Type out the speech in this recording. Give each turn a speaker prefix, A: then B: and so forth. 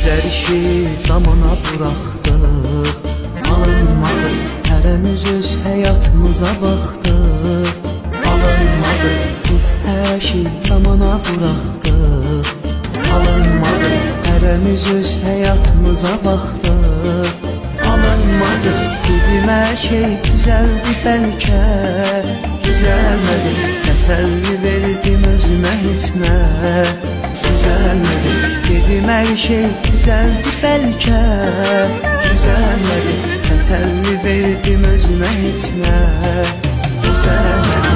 A: Güzel işi zamana bıraktık, alınmadı. Hərəmiz öz həyatımıza baxdıq, alınmadı. Biz hər şey zamana bıraktık, alınmadı. Hərəmiz öz həyatımıza baxdıq, alınmadı. Dedim hər şey güzeldi bəlkə, güzelmedi. Təsəlli verdim özümə heç nə, güzelmedi. Dedim hər şey güzeldi bəlkə, güzelmedi. Təsəlli verdim özümə heç nə, güzelmedi.